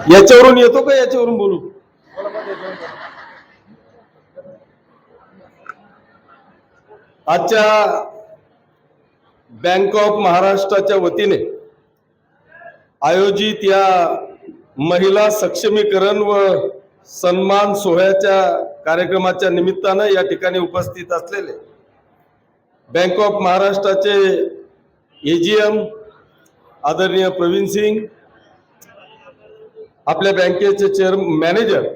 याच्यावरून येतो का याच्यावरून बोलू? आजच्या बँक ऑफ महाराष्ट्राच्या वतीने आयोजित या महिला सक्षमीकरण व सन्मान सोहळ्याच्या कार्यक्रमाच्या निमित्तानं या ठिकाणी उपस्थित असलेले बँक ऑफ महाराष्ट्राचे एजीएम आदरणीय प्रवीण सिंग, आपल्या बँकेचे मॅनेजर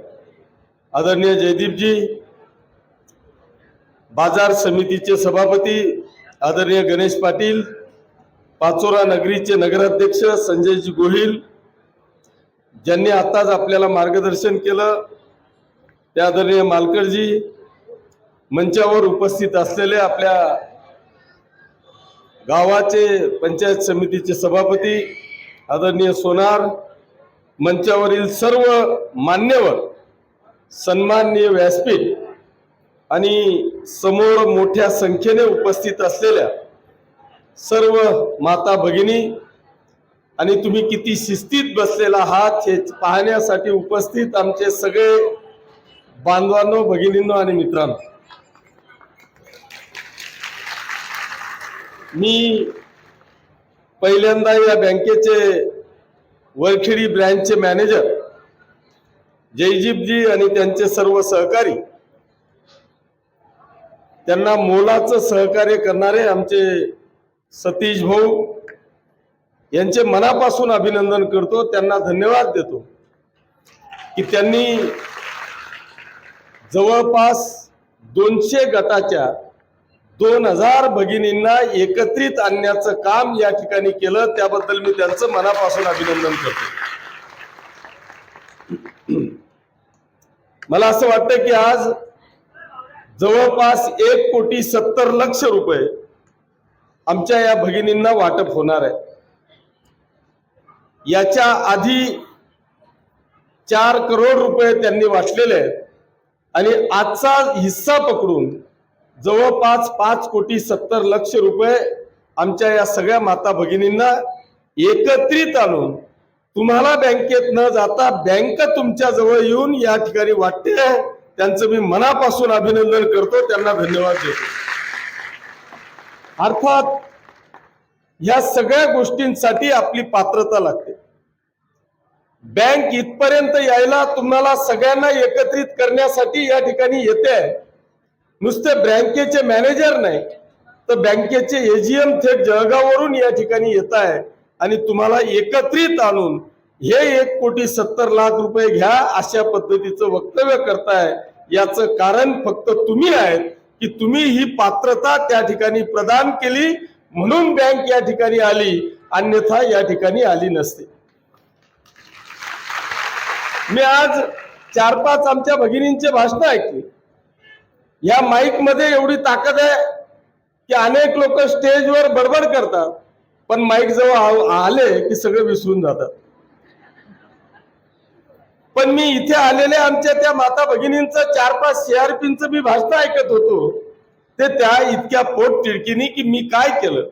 आदरणीय जयदीपजी, बाजार समितीचे सभापती आदरणीय गणेश पाटील, पाचोरा नगरीचे नगराध्यक्ष संजयजी गोहिल, ज्यांनी आताच आपल्याला मार्गदर्शन केलं ते आदरणीय मालकरजी, मंचावर उपस्थित असलेले आपल्या गावाचे पंचायत समितीचे सभापती आदरणीय सोनार, मंचावरील सर्व मान्यवर, सन्माननीय व्यासपीठ आणि समोर मोठ्या संख्येने उपस्थित असलेल्या सर्व माता भगिनी आणि तुम्ही किती शिस्तीत बसलेला आहात हे पाहण्यासाठी उपस्थित आमचे सगळे बांधवांनो, भगिनींनो आणि मित्रांनो, मी पहिल्यांदा या बँकेचे वरखेडी ब्रँचचे मॅनेजर जयदीपजी आणि त्यांचे सर्व सहकारी, त्यांना मोलाचं सहकार्य करणारे आमचे सतीश भाऊ यांचे मनापासून अभिनंदन करतो, त्यांना धन्यवाद देतो की त्यांनी जवळपास 200 गटाच्या 2000 भगिनींना एकत्रित आणण्याचं काम या ठिकाणी केलं, त्याबद्दल मी त्यांचं मनापासून अभिनंदन करतो। मला असं वाटतं की आज जवळपास 1,70,00,000 रुपये आमच्या या भगिनींना वाटप होणार आहे। याच्या आधी 4 करोड रुपये त्यांनी वाटलेले आहेत आणि आजचा हिस्सा पकडून जवळपास 5,70,00,000 रुपये आमच्या या सगळ्या माता भगिनींना एकत्रित आणून तुम्हाला बँकेत न जाता बँक तुमच्या जवळ येऊन या ठिकाणी वाटते, त्यांचं मी मनापासून अभिनंदन करतो, त्यांना धन्यवाद देतो। अर्थात या सगळ्या गोष्टींसाठी आपली पात्रता लागते। बँक इथपर्यंत यायला तुम्हाला सगळ्यांना एकत्रित करण्यासाठी या ठिकाणी येते, नुसते बँकेचे मॅनेजर नाही तर बँकेचे एजीएम थेट जळगाववरून या ठिकाणी येत आहे आणि तुम्हाला एकत्रित आणून हे 1,70,00,000 रुपये घ्या अशा पद्धतीचं वक्तव्य करताय। याचं कारण फक्त तुम्ही आहेत की तुम्ही ही पात्रता त्या ठिकाणी प्रदान केली म्हणून बँक या ठिकाणी आली, अन्यथा या ठिकाणी आली नसते। मी आज 4-5 आमच्या भगिनींचे भाषण ऐकले। या माईक मध्ये एवढी ताकद आहे की अनेक लोक स्टेजवर बडबड करतात, पण माईक जवळ आले की सगळं विसरून जातात। पण मी इथे आलेल्या आमच्या त्या माता भगिनींचं 4-5 CRPचं मी भाषण ऐकत होतो, ते त्या इतक्या पोट तिडकीनी की मी काय केलं,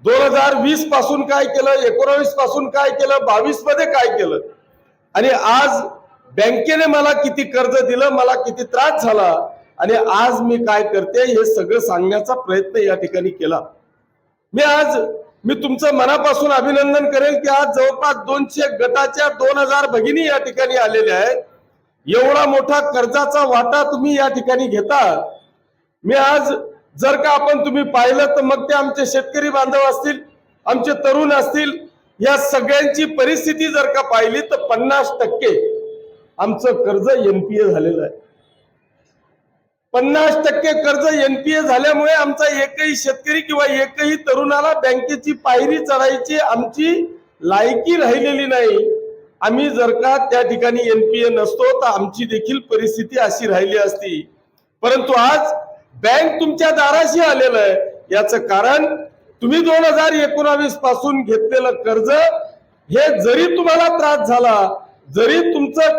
2020 पासून काय केलं, 19 पासून काय केलं, 22 मध्ये काय केलं आणि आज बँकेने मला किती कर्ज दिलं, मला किती त्रास झाला आणि आज मी काय करते हे सगळं सांगण्याचा प्रयत्न या ठिकाणी केला। मी तुमचं मनापासून अभिनंदन करेल की आज जवळपास 200 गटाच्या 2000 भगिनी या ठिकाणी आलेल्या आहेत। एवढा मोठा कर्जाचा वाटा तुम्ही या ठिकाणी घेता। मी आज जर का तुम्ही पाहिलं तर मग ते आमचे शेतकरी बांधव असतील, आमचे तरुण असतील, या सगळ्यांची परिस्थिती जर का पाहिली तर 50% आमचं कर्ज NPA झालेलं आहे। 50% कर्ज NPA झाल्यामुळे आमचा एकही शेतकरी किंवा एकही तरुणाला बँकेची पायरी चढायची आमची लायकी राहिलेली नाही। आम्ही जर का त्या ठिकाणी NPA नसतो तर आमची देखील परिस्थिती अशी राहिली असती, परंतु आज बँक तुमच्या दाराशी आलेलं आहे। याचं कारण तुम्ही 2019 पासून घेतलेलं कर्ज हे जरी तुम्हाला त्रास झाला, जरी तुमचा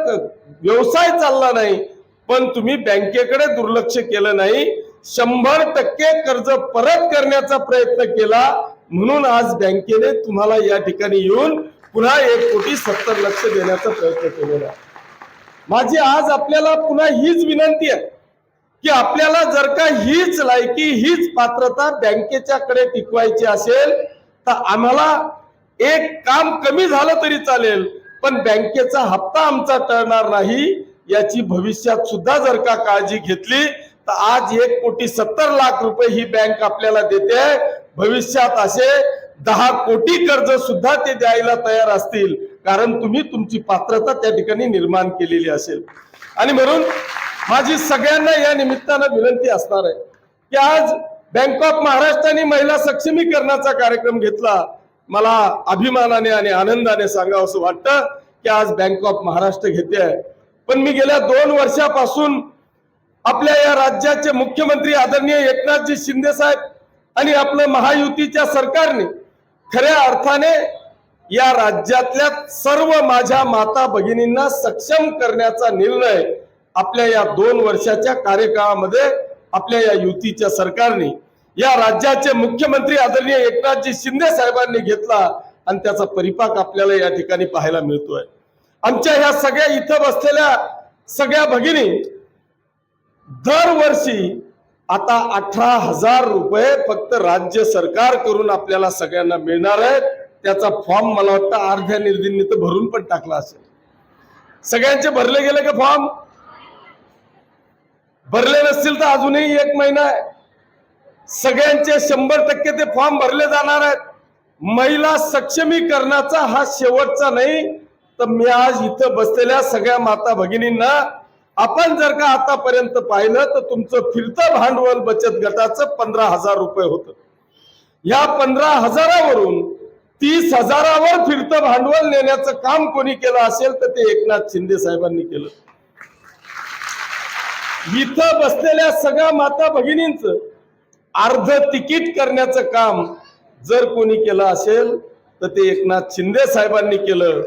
व्यवसाय चालला नाही, पण तुम्ही बँकेकडे दुर्लक्ष केलं नाही, 100% कर्ज परत करण्याचा प्रयत्न केला, म्हणून आज बँकेने तुम्हाला या ठिकाणी येऊन पुन्हा 1,70,00,000 देण्याचा प्रयत्न केलेला आहे। माझी आज आपल्याला पुन्हा हीच विनंती आहे की आपल्याला जर का हीच लायकी हीच पात्रता बँकेच्याकडे टिकवायची असेल तर आम्हाला एक काम कमी झालं तरी चालेल, पण बँकेचा हप्ता आमचा टळणार नाही याची भविष्यात सुद्धा जर का काळजी घेतली तर आज 1,70,00,000 रुपये ही बँक आपल्याला देते। भविष्यात असे 10 कोटी कर्ज सुद्धा ते द्यायला तयार असतील, कारण तुम्ही तुमची पात्रता त्या ठिकाणी निर्माण केलेली असेल। आणि म्हणून माझी सगळ्यांना या निमित्तानं विनंती असणार आहे की आज बँक ऑफ महाराष्ट्राने महिला सक्षमीकरणाचा कार्यक्रम घेतला। मला अभिमानाने आणि आनंदाने सांगावंसं वाटतं की आज बँक ऑफ महाराष्ट्र घेते आहे, पण मी गेल्या 2 वर्षापासून आपल्या या राज्याचे मुख्यमंत्री आदरणीय एकनाथजी शिंदे साहेब आणि आपलं महायुतीच्या सरकारने खऱ्या अर्थाने या राज्यातल्या सर्व माझ्या माता भगिनींना सक्षम करण्याचा निर्णय आपल्या या 2 वर्षाच्या कार्यकाळामध्ये आपल्या या युतीच्या सरकारने या राज्याचे मुख्यमंत्री आदरणीय एकनाथजी शिंदे साहेबांनी घेतला आणि त्याचा परिपाक आपल्याला या ठिकाणी पाहायला मिळतोय। आमच्या ह्या सगळ्या इथं बसलेल्या सगळ्या भगिनी दरवर्षी आता 18,000 रुपये फक्त राज्य सरकार करून आपल्याला सगळ्यांना मिळणार आहेत। त्याचा फॉर्म मला वाटतं अर्ध्या निर्धींनी तर भरून पण टाकला असेल। सगळ्यांचे भरले गेले का फॉर्म? भरले नसतील तर अजूनही 1 महिना आहे। सगळ्यांचे 100% ते फॉर्म भरले जाणार आहेत। महिला सक्षमीकरणाचा हा शेवटचा नाही तर मी आज इथं बसलेल्या सगळ्या माता भगिनींना आपण जर का आतापर्यंत पाहिलं तर तुमचं फिरतं भांडवल बचत गटाचं 15,000 रुपये होतं। या 15,000वरून 30,000वर फिरतं भांडवल नेण्याचं काम कोणी केलं असेल तर ते एकनाथ शिंदे साहेबांनी केलं। इथं बसलेल्या सगळ्या माता भगिनींचं अर्ध तिकीट करण्याचं काम जर कोणी केलं असेल तर ते एकनाथ शिंदे साहेबांनी केलं।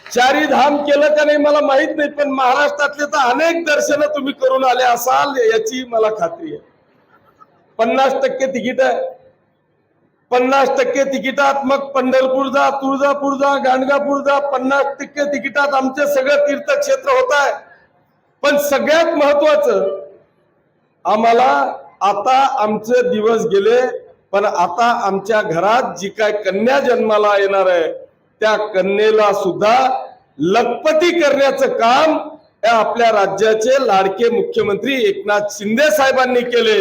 4 धाम केलं का नाही मला माहित नाही, पण महाराष्ट्रातले तर अनेक दर्शनं तुम्ही करून आले असाल याची मला खात्री आहे। 50% तिकीट आहे। 50% तिकिटात मग पंढरपूर जा, तुळजापूर जा, गाणगापूर जा, 50% तिकिटात आमचे सगळं तीर्थक्षेत्र होत आहे। पण सगळ्यात महत्वाचं आम्हाला आता आमचे दिवस गेले, पण आता आमच्या घरात जी काय कन्या जन्माला येणार आहे त्या कन्येला सुद्धा लखपती करण्याचं काम आपल्या राज्याचे लाडके मुख्यमंत्री एकनाथ शिंदे साहेबांनी केले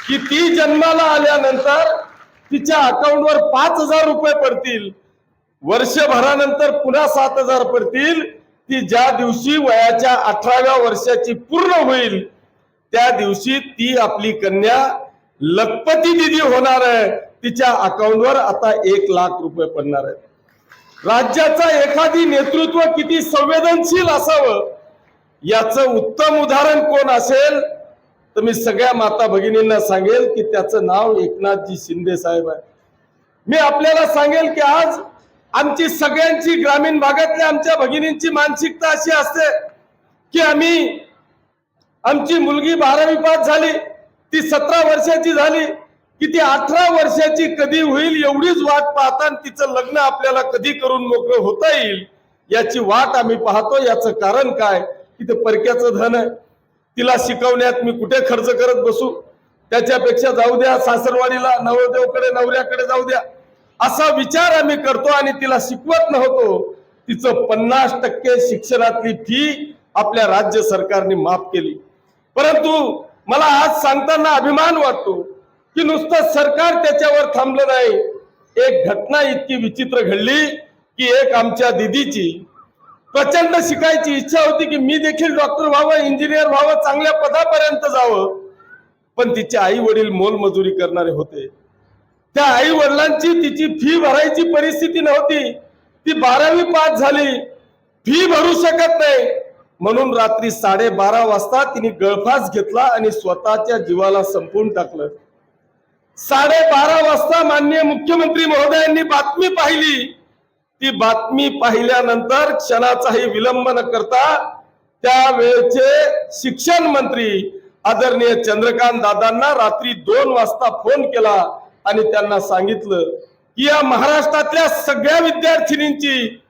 की ती जन्माला आल्यानंतर तिच्या अकाउंटवर 5,000 रुपये पडतील, वर्षभरानंतर पुन्हा 7,000 पडतील। ती ज्या दिवशी वयाच्या 18व्या वर्षाची पूर्ण होईल त्या दिवशी ती आपली कन्या लखपती दिदी होणार आहे। तिच्या अकाउंटवर आता 1,00,000 रुपये पडणार आहेत। राज्याचा एखादी नेतृत्व किती संवेदनशील असावं याचं उत्तम उदाहरण कोण असेल तर मी सगळ्या माता भगिनींना सांगेल की त्याचं नाव एकनाथजी शिंदे साहेब आहे। मी आपल्याला सांगेल की आज आमची सगळ्यांची ग्रामीण भागातल्या आमच्या भगिनींची मानसिकता अशी असते की आमची मुलगी 12वी पास झाली, ती 17 वर्षाची झाली की ती 18 वर्षाची कधी होईल एवढीच वाट पाहता तिचं लग्न आपल्याला कधी करून मोकळं होता येईल याची वाट आम्ही पाहतो। याचं कारण काय की ते परक्याचं धन आहे। तिला शिकवण्यात मी कुठे खर्च करत बसू, त्याच्यापेक्षा जाऊ द्या सासरवाडीला, नवरदेवकडे नवऱ्याकडे जाऊ द्या असा विचार आम्ही करतो आणि तिला शिकवत नव्हतो। तिचं 50% शिक्षणातली फी आपल्या राज्य सरकारने माफ केली। परंतु मला आज सांगताना अभिमान वाटतो की नुसतं सरकार त्याच्यावर थांबलं नाही। एक घटना इतकी विचित्र घडली की एक आमच्या दीदीची प्रचंड शिकायची इच्छा होती की मी देखील डॉक्टर व्हावं, इंजिनियर व्हावं, चांगल्या पदापर्यंत जावं, पण तिचे आई वडील मोलमजुरी करणारे होते। त्या आई वडिलांची तिची फी भरायची परिस्थिती नव्हती। ती 12वी पास झाली, फी भरू शकत नाही, म्हणून रात्री 12:30 वाजता तिने गळफास घेतला आणि स्वतःच्या जीवाला संपवून टाकलं। 12:30 वाजता माननीय मुख्यमंत्री महोदयांनी बातमी पाहिली। ती बातमी पाहिल्यानंतर क्षणाचाही विलंब न करता त्यावेळेचे शिक्षण मंत्री आदरणीय चंद्रकांत दादांना रात्री 2 वाजता फोन केला आणि त्यांना सांगितलं की या महाराष्ट्रातल्या सगळ्या विद्यार्थिनींची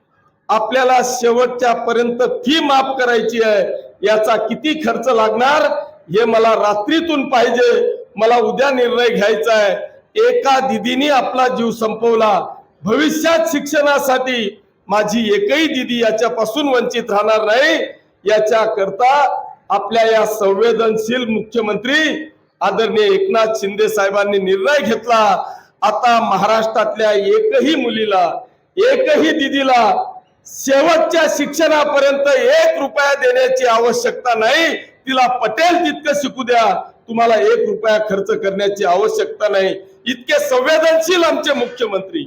आपल्याला शेवटच्या पर्यंत फी माफ करायची आहे। याचा किती खर्च लागणार हे मला रात्रीतून पाहिजे, मला उद्या निर्णय घ्यायचा आहे। एका दिदीने आपला जीव संपवला, भविष्यात शिक्षणासाठी माझी एकही दिदी याच्यापासून वंचित राहणार नाही। याच्या करता आपल्या या संवेदनशील मुख्यमंत्री आदरणीय एकनाथ शिंदे साहेबांनी निर्णय घेतला। आता महाराष्ट्रातल्या एकही मुलीला, एकही दिदीला शेवटच्या शिक्षणापर्यंत 1 रुपया देण्याची आवश्यकता नाही। तिला पटेल तितकं शिकू द्या, तुम्हाला 1 रुपया खर्च करण्याची आवश्यकता नाही। इतके संवेदनशील आमचे मुख्यमंत्री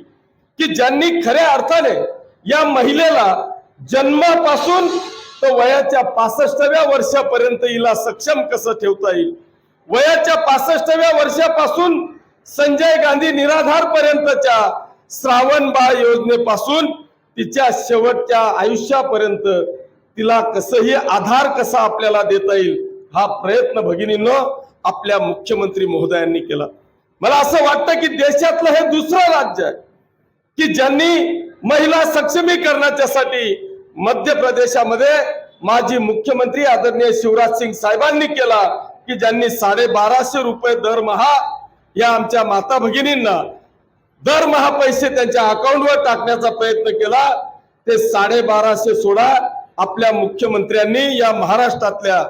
की ज्यांनी खऱ्या अर्थाने या महिलेला जन्मापासून तर वयाच्या 65व्या वर्षापर्यंत हिला सक्षम कसं ठेवता येईल, वयाच्या 65व्या वर्षापासून संजय गांधी निराधार पर्यंतच्या श्रावण बाळ योजनेपासून तिच्या शेवटच्या आयुष्यापर्यंत तिला कसंही आधार कसा आपल्याला देता येईल हा प्रयत्न भगिनींनो आपल्या मुख्यमंत्री महोदयांनी केला। मला असं वाटतं की देशातलं हे दुसरं राज्य आहे की ज्यांनी महिला सक्षमीकरणाच्यासाठी मध्य प्रदेशामध्ये माजी मुख्यमंत्री आदरणीय शिवराज सिंग साहेबांनी केला की ज्यांनी 1250 रुपये दरमहा या आमच्या माता भगिनींना दरमहा पैसे त्यांच्या अकाउंटवर टाकण्याचा प्रयत्न केला। ते 1250 सोडा, आपल्या मुख्यमंत्र्यांनी या महाराष्ट्रातल्या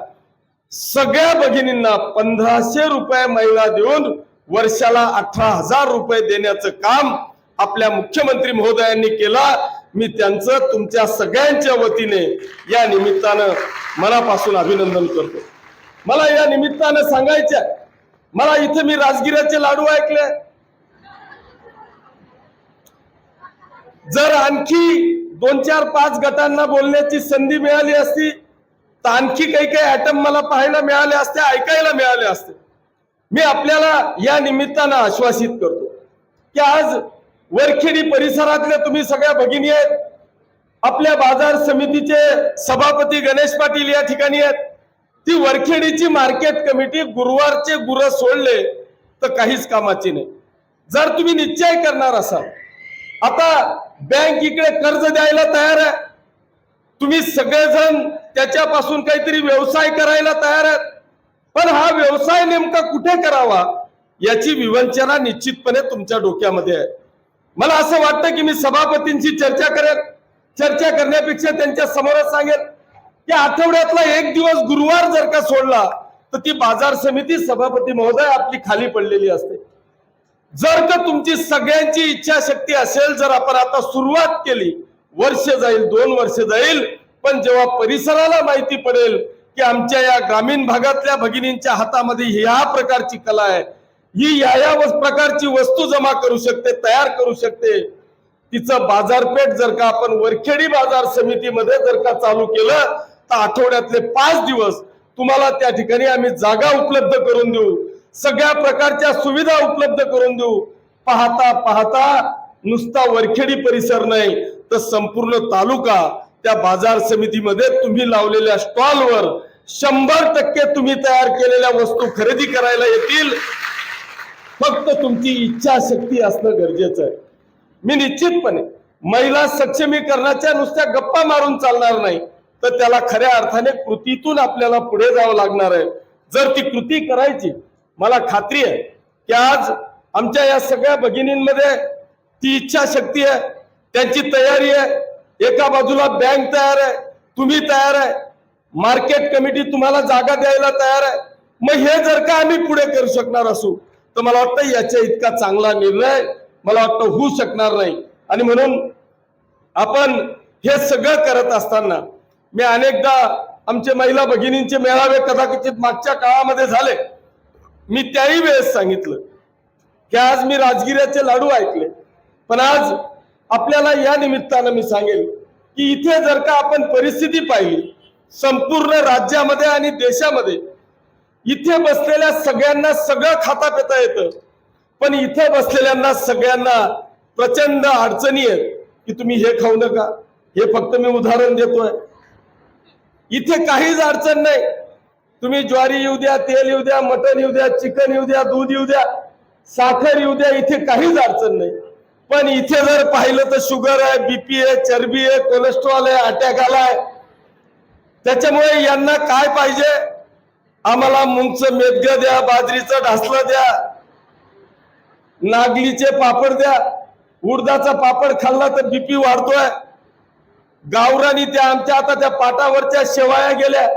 सगळ्या भगिनींना 1500 रुपये महिना देऊन वर्षाला 18,000 रुपये देण्याचं काम आपल्या मुख्यमंत्री महोदयांनी केला। मी त्यांचं तुमच्या सगळ्यांच्या वतीने या निमित्तानं मनापासून अभिनंदन करतो। मला या निमित्तानं सांगायचं, मला इथे मी राजगिऱ्याचे लाडू ऐकले, जर आणखी 2, 4, 5 गटांना बोलण्याची संधी मिळाली असती तर आणखी काही आयटम मला पाहायला मिळाले असते, ऐकायला मिळाले असते। मी आपल्याला या निमित्तानं आश्वासित करतो की आज वरखेडी परिसरातल्या तुम्ही सगळ्या भगिनी आहेत, आपल्या बाजार समितीचे सभापती गणेश पाटील या ठिकाणी आहेत। ती वरखेडीची मार्केट कमिटी गुरुवारचे गुरं सोडले तर काहीच कामाची नाही। जर तुम्ही निश्चय करणार असाल, आता बँक इकडे कर्ज द्यायला तयार आहे, तुम्ही सगळेजण त्याच्यापासून काहीतरी व्यवसाय करायला तयार आहेत, पण हा व्यवसाय नेमका कुठे करावा याची विवंचना निश्चितपणे तुमच्या डोक्यामध्ये आहे। मला असं वाटतं की मी सभापतींची चर्चा करेन, चर्चा करण्यापेक्षा त्यांच्या समोरच सांगेन की आठवड्यातला 1 दिवस गुरुवार जर का सोडला तर ती बाजार समिती सभापती महोदय आपली खाली पडलेली असते। जर का तुमची सगळ्यांची इच्छाशक्ती असेल, जर आपण आता सुरुवात केली, वर्ष जाईल, 2 वर्ष जाईल, पण जेव्हा परिसराला माहिती पडेल की आमच्या या ग्रामीण भागातल्या भगिनींच्या हातामध्ये ह्या प्रकारची कला आहे, ही या प्रकारची वस्तू जमा करू शकते, तयार करू शकते, तिचं बाजारपेठ जर का आपण वरखेडी बाजार समितीमध्ये जर का चालू केलं तर आठवड्यातले 5 दिवस तुम्हाला त्या ठिकाणी आम्ही जागा उपलब्ध करून देऊ, सगळ्या प्रकारच्या सुविधा उपलब्ध करून देऊ। पाहता पाहता नुसता वरखेडी परिसर नाही तर संपूर्ण तालुका त्या बाजार समितीमध्ये तुम्ही लावलेल्या स्टॉलवर 100% तुम्ही तयार केलेल्या वस्तू खरेदी करायला येतील। फक्त तुमची इच्छाशक्ती असणं गरजेचं आहे। मी निश्चितपणे महिला सक्षमीकरणाच्या नुसत्या गप्पा मारून चालणार नाही, तर त्याला खऱ्या अर्थाने कृतीतून आपल्याला पुढे जावं लागणार आहे। जर ती कृती करायची, मला खात्री आहे की आज आमच्या या सगळ्या भगिनींमध्ये ती इच्छाशक्ती आहे, त्यांची तयारी आहे। एका बाजूला बँक तयार आहे, तुम्ही तयार आहे, मार्केट कमिटी तुम्हाला जागा द्यायला तयार आहे। मग हे जर का आम्ही पुढे करू शकणार असू तर मला वाटतं याच्या इतका चांगला निर्णय मला वाटतं होऊ शकणार नाही। आणि म्हणून आपण हे सगळं करत असताना मी अनेकदा आमचे महिला भगिनींचे मेळावे कदाचित मागच्या काळामध्ये झाले, मी त्याही वेळेस सांगितलं की आज मी राजगिऱ्याचे लाडू ऐकले, पण आज आपल्याला या निमित्तानं मी सांगेल की इथे जर का आपण परिस्थिती पाहिली संपूर्ण राज्यामध्ये आणि देशामध्ये, इथे बसलेल्या सगळ्यांना सगळं खाता पिता येतं, पण इथे बसलेल्यांना सगळ्यांना प्रचंड अडचणी आहेत की तुम्ही हे खाऊ नका, हे फक्त मी उदाहरण देतोय। इथे काहीच अडचण नाही, तुम्ही ज्वारी येऊ द्या, तेल येऊ द्या, मटण येऊ द्या, चिकन येऊ द्या, दूध येऊ द्या, साखर येऊ द्या, इथे काहीच अडचण नाही। पण इथे जर पाहिलं तर शुगर आहे, बीपी आहे, चरबी आहे, कोलेस्ट्रॉल आहे, अटॅक आलाय. त्याच्यामुळे यांना काय पाहिजे? आम्हाला मुंगचं मेदगं द्या, बाजरीचं ढासलं द्या, नागलीचे पापड द्या. उडदाचा पापड खाल्ला तर बीपी वाढतोय. गावरानी त्या आमच्या आता त्या पाटावरच्या शेवाया गेल्या.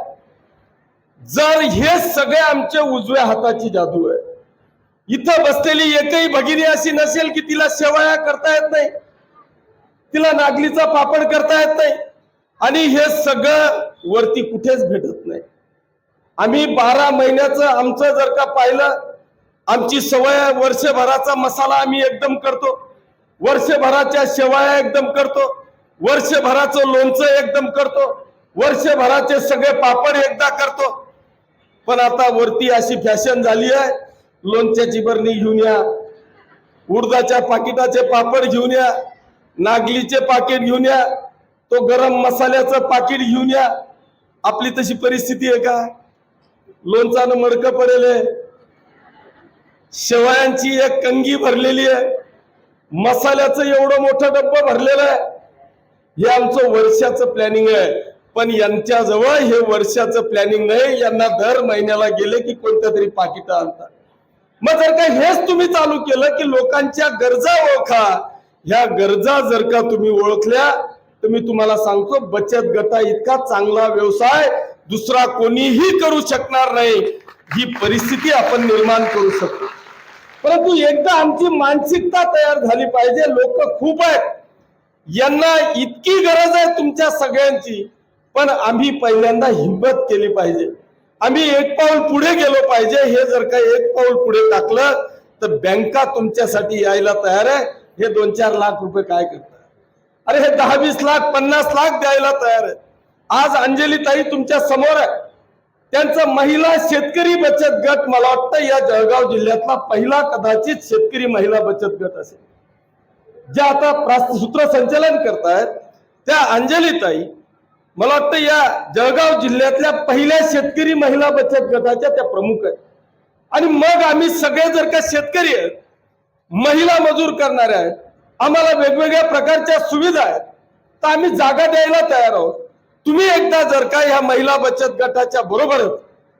जर हे सगळे आमचे उजव्या हाताची जादू आहे. इथं बसलेली एकही भगिनी अशी नसेल की तिला शेवाया करता येत नाही, तिला नागलीचा पापड करता येत नाही. आणि हे सगळं वरती कुठेच भेटत नाही. आम्ही 12 महिन्याचं आमचं जर का पाहिलं, आमची सवय आहे वर्षभराचा मसाला आम्ही एकदम करतो, वर्षभराच्या शेवाया एकदम करतो, वर्षभराचं लोणचं एकदम करतो, वर्षभराचे सगळे पापड एकदा करतो. पण आता वरती अशी फॅशन झाली आहे, लोणच्याची बरणी घेऊन या, उडदाच्या पाकिटाचे पापड घेऊन या, नागलीचे पाकिट घेऊन या, तो गरम मसाल्याचं पाकिट घेऊन या. आपली तशी परिस्थिती आहे का? लोणचानं मडकं पडेल आहे, शेवयांची एक कंगी भरलेली आहे, मसाल्याचं एवढं मोठं डब्बं भरलेलं आहे. हे आमचं वर्षाचं प्लॅनिंग आहे. पण यांच्याजवळ हे वर्षाचं प्लॅनिंग नाही. यांना दर महिन्याला गेले की कोणत्या तरी पाकिटं आणतात. मग जर का हेच तुम्ही चालू केलं की लोकांच्या गरजा ओळखा, ह्या गरजा जर का तुम्ही ओळखल्या तर मी तुम्हाला सांगतो, बचत गटा इतका चांगला व्यवसाय दुसरा कोणीही करू शकणार नाही. ही परिस्थिती आपण निर्माण करू शकतो. परंतु एकदा आमची मानसिकता तयार झाली पाहिजे. लोक खूप आहेत, यांना इतकी गरज आहे तुमच्या सगळ्यांची, पण आम्ही पहिल्यांदा हिंमत केली पाहिजे. आम्ही एक पाऊल पुढे गेलो पाहिजे. हे जर का एक पाऊल पुढे टाकलं तर बँका तुमच्यासाठी यायला तयार आहे. हे 2-4 लाख रुपये काय करतात? अरे हे 10-20 लाख 50 लाख द्यायला तयार आहे. आज अंजलीताई तुमच्या समोर आहे. त्यांचा महिला शेतकरी बचत गट मला वाटतं या जळगाव जिल्ह्यातला पहिला कदाचित शेतकरी महिला बचत गट असेल. ज्या आता सूत्रसंचालन करतायत त्या अंजलीताई मला वाटतं या जळगाव जिल्ह्यातल्या पहिल्या शेतकरी महिला बचत गटाच्या त्या प्रमुख आहेत. आणि मग आम्ही सगळे जर का शेतकरी आहेत, महिला मजूर करणारे आहेत, आम्हाला वेगवेगळ्या प्रकारच्या सुविधा आहेत, तर आम्ही जागा द्यायला तयार आहोत. तुम्ही एकदा जर का ह्या महिला बचत गटाच्या बरोबरच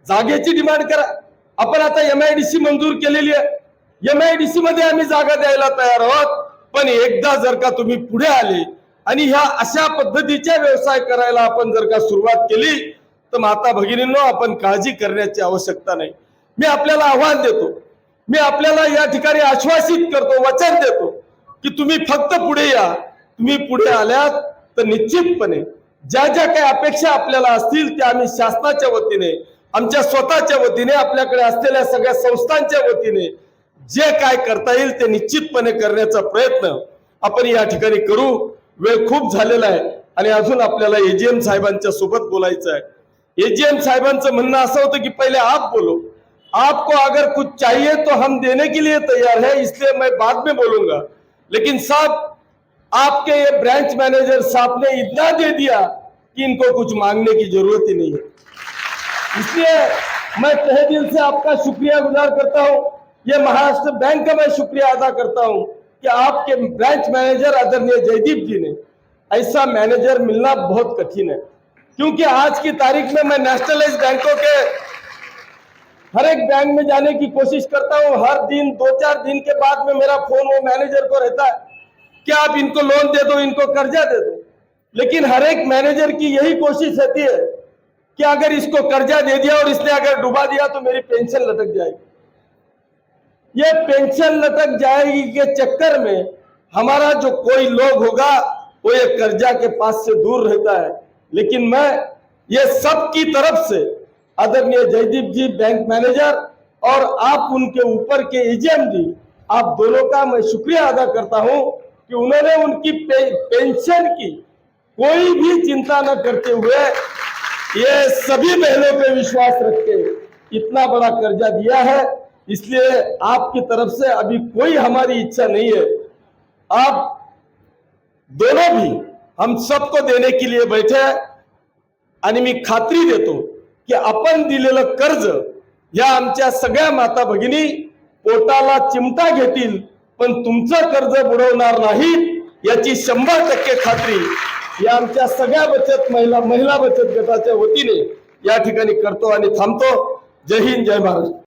जागेची डिमांड करा. आपण आता MIDC मंजूर केलेली आहे, MIDC मध्ये आम्ही जागा द्यायला तयार आहोत. पण एकदा जर का तुम्ही पुढे आले आणि ह्या अशा पद्धतीच्या व्यवसाय करायला आपण जर का सुरुवात केली तर माता भगिनींनो, आपण काळजी करण्याची आवश्यकता नाही. मी आपल्याला आव्हान देतो, मी आपल्याला या ठिकाणी आश्वासित करतो, वचन देतो की तुम्ही फक्त पुढे या. तुम्ही पुढे आल्यात तर निश्चितपणे ज्या ज्या काही अपेक्षा आपल्याला असतील त्या आम्ही शासनाच्या वतीने, आमच्या स्वतःच्या वतीने, आपल्याकडे असलेल्या सगळ्या संस्थांच्या वतीने जे काय करता येईल ते निश्चितपणे करण्याचा प्रयत्न आपण या ठिकाणी करू. वेळ खूप झालेला आहे आणि अजून आपल्याला AGM साहेबांच्या सोबत बोलायचं आहे. AGM साहेबांचं म्हणणं असं होतं की पहिले आप बोलो, आपको अगर कुछ चाहिए तो हम देने के लिए तैयार है, इसलिए मैं बाद में बोलूंगा. लेकिन साहब, आपके ये ब्रांच मैनेजर साहब ने इतना दे दिया कि इनको कुछ मांगने की जरूरत ही नहीं है. इसलिए मैं तहे दिल से आपका शुक्रिया गुजार करता हूं. ये महाराष्ट्र बैंक का मैं शुक्रिया अदा करता हूं कि आपके ब्रांच मैनेजर आदरणीय जयदीप जी ने, ऐसा मैनेजर मिलना बहुत कठिन है. क्योंकि आज की तारीख में मैं नेशनलाइज बैंकों के हर एक बैंक में जाने की कोशिश करता हूं. हर दिन 2-4 दिन के बाद में मेरा फोन वो मैनेजर को रहता है कि आप इनको लोन दे दो, इनको कर्जा दे दो. लेकिन हर एक मैनेजर की यही कोशिश रहती है कि अगर इसको कर्जा दे दिया और इसने अगर डुबा दिया तो मेरी पेंशन लटक जाएगी. ये पेंशन लटक जाएगी के चक्कर में हमारा जो कोई लोग होगा वो ये कर्जा के पास से दूर रहता है. लेकिन मैं ये सबकी तरफ से आदरणीय जयदीप जी बैंक मैनेजर और आप उनके ऊपर के AGM जी, आप दोनों का मैं शुक्रिया अदा करता हूं कि उन्होंने उनकी पेंशन की कोई भी चिंता न करते हुए ये सभी बहनों पे विश्वास रख के इतना बड़ा कर्जा दिया है. इसलिए आपकी तरफ से अभी कोई हमारी इच्छा नहीं है. आप दोनों भी हम सबको देने के लिए बैठे हैं आणि मी खात्री देतो की आपण दिलेलं कर्ज या आमच्या सगळ्या माता भगिनी पोटाला चिमटा घेतील, पण तुमचं कर्ज बुडवणार नाही याची 100% खात्री या आमच्या सगळ्या महिला बचत गटाच्या वतीने या ठिकाणी करतो आणि थांबतो. जय हिंद, जय महाराष्ट्र.